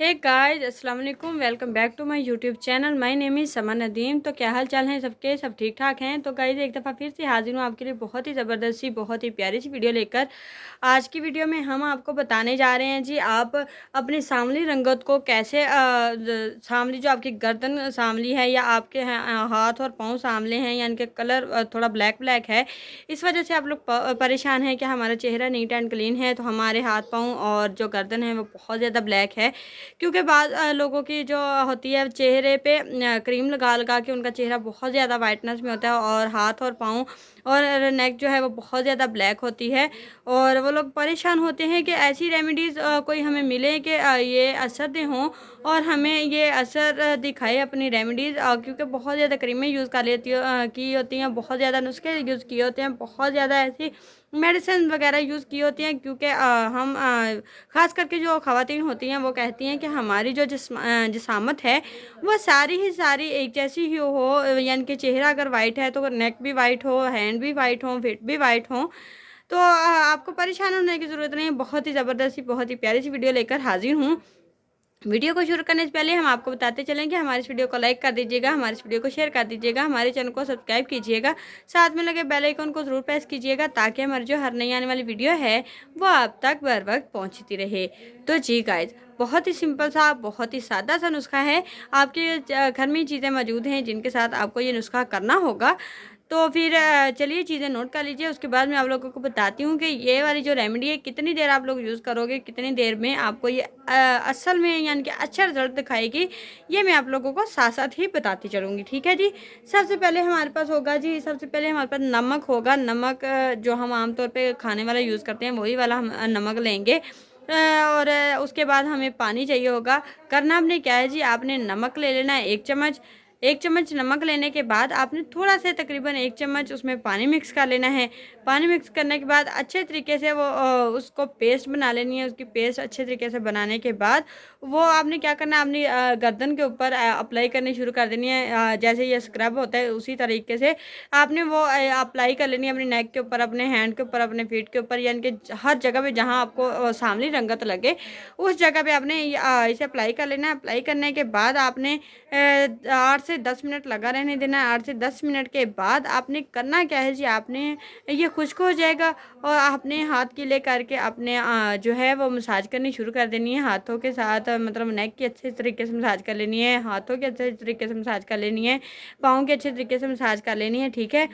हे guys, अस्सलाम वालेकुम। Welcome back to my YouTube channel. My name is Sama Nadeem. तो क्या हाल चाल हैं सबके? सब ठीक ठाक हैं। तो गाइस एक दफ़ा फिर से हाजिर हूँ आपके लिए बहुत ही ज़बरदस्त सी बहुत ही प्यारी सी वीडियो लेकर। आज की वीडियो में हम आपको बताने जा रहे हैं जी, आप अपनी सांवली रंगत को कैसे सांवली जो आपकी गर्दन सांवली है या आपके हाथ और पाँव सांवले हैं या इनके कलर थोड़ा ब्लैक ब्लैक है, इस वजह से आप लोग परेशान हैं कि हमारा चेहरा नीट एंड क्लीन है तो हमारे हाथ पाँव और जो गर्दन है वो बहुत ज़्यादा ब्लैक है। क्योंकि बाद लोगों की जो होती है चेहरे पे क्रीम लगा लगा के उनका चेहरा बहुत ज़्यादा वाइटनेस में होता है और हाथ और पाँव और नेक जो है वो बहुत ज़्यादा ब्लैक होती है। और वो लोग परेशान होते हैं कि ऐसी रेमेडीज़ कोई हमें मिले कि ये असरदेह हों और हमें ये असर दिखाए अपनी रेमेडीज़, क्योंकि बहुत ज़्यादा क्रीमें यूज़ कर लेती की होती हैं, बहुत ज़्यादा नुस्खे यूज़ किए होते हैं, बहुत ज़्यादा ऐसी मेडिसिन वगैरह यूज़ की होती हैं। क्योंकि हम ख़ास करके जो ख़वातीन होती हैं वो कहती हैं कि हमारी जो जिसामत है वो सारी ही सारी एक जैसी ही हो, यानी कि चेहरा अगर वाइट है तो नेक भी वाइट हो, हैंड भी वाइट हो, फिट भी वाइट हो। तो आपको परेशान होने की ज़रूरत नहीं है। बहुत ही ज़बरदस्त सी बहुत ही प्यारी सी वीडियो लेकर हाजिर हूँ। वीडियो को शुरू करने से पहले हम आपको बताते चलें कि हमारे इस वीडियो को लाइक कर दीजिएगा, हमारे इस वीडियो को शेयर कर दीजिएगा, हमारे चैनल को सब्सक्राइब कीजिएगा, साथ में लगे बेल आइकन को ज़रूर प्रेस कीजिएगा ताकि हमारी जो हर नई आने वाली वीडियो है वो आप तक बर वक्त पहुँचती रहे। तो जी गाइज, बहुत ही सिंपल सा बहुत ही सादा सा नुस्खा है। आपके घर में चीज़ें मौजूद हैं जिनके साथ आपको ये नुस्खा करना होगा। तो फिर चलिए चीज़ें नोट कर लीजिए। उसके बाद मैं आप लोगों को बताती हूँ कि ये वाली जो रेमेडी है कितनी देर आप लोग यूज़ करोगे, कितनी देर में आपको ये असल में यानी कि अच्छा रिजल्ट दिखाएगी, ये मैं आप लोगों को साथ साथ ही बताती चलूँगी। ठीक है जी। सबसे पहले हमारे पास होगा जी, सबसे पहले हमारे पास नमक होगा। नमक जो हम आमतौर पर खाने वाला यूज़ करते हैं वही वाला हम नमक लेंगे। और उसके बाद हमें पानी चाहिए होगा। करना आपने क्या है जी, आपने नमक ले लेना है 1 चम्मच। 1 चम्मच नमक लेने के बाद आपने थोड़ा सा तकरीबन 1 चम्मच उसमें पानी मिक्स कर लेना है। पानी मिक्स करने के बाद अच्छे तरीके से वो उसको पेस्ट बना लेनी है। उसकी पेस्ट अच्छे तरीके से बनाने के बाद वो आपने क्या करना है, अपनी गर्दन के ऊपर अप्लाई करनी शुरू कर देनी है। जैसे ये स्क्रब होता है उसी तरीके से आपने वो अप्लाई कर लेनी है अपनी नेक के ऊपर, अपने हैंड के ऊपर, अपने फीट के ऊपर, यानी कि हर जगह पे जहाँ आपको सांवली रंगत लगे उस जगह पे आपने इसे अप्लाई कर लेना है। अप्लाई करने के बाद आपने 8 से 10 मिनट लगा रहने देना है। 8 से 10 मिनट के बाद आपने करना क्या है जी, आपने ये खुश्क हो जाएगा और आपने हाथ गीले करके अपने जो है वो मसाज करनी शुरू कर देनी है हाथों के साथ। मतलब नेक की अच्छे तरीके से मसाज कर लेनी है, हाथों के अच्छे तरीके से मसाज कर लेनी है, पाँव के अच्छे तरीके से मसाज कर लेनी है। ठीक है।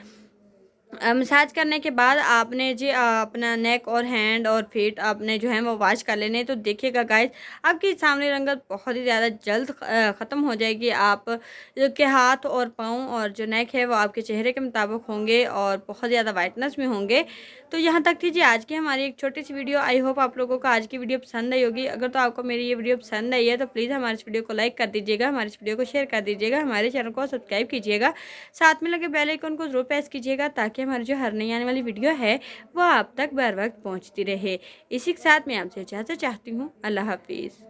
मसाज करने के बाद आपने जी अपना नेक और हैंड और फीट आपने जो है वो वॉश कर लेने। तो देखिएगा गाइस, आपकी सांवली रंगत बहुत ही ज़्यादा जल्द ख़त्म हो जाएगी। आप के हाथ और पाँव और जो नेक है वो आपके चेहरे के मुताबिक होंगे और बहुत ज़्यादा वाइटनेस में होंगे। तो यहाँ तक थी जी आज की हमारी एक छोटी सी वीडियो। आई होप आप लोगों को आज की वीडियो पसंद आई होगी। अगर तो आपको मेरी ये वीडियो पसंद आई है तो प्लीज़ हमारे इस वीडियो को लाइक कर दीजिएगा, हमारे इस वीडियो को शेयर कर दीजिएगा, हमारे चैनल को सब्सक्राइब कीजिएगा, साथ में लगे बेल आइकन को ज़रूर प्रेस कीजिएगा ताकि हमारी जो हर नई आने वाली वीडियो है वो आप तक बर वक्त पहुँचती रहे। इसी के साथ मैं आपसे इजाज़त चाहती हूँ। अल्लाह हाफिज़।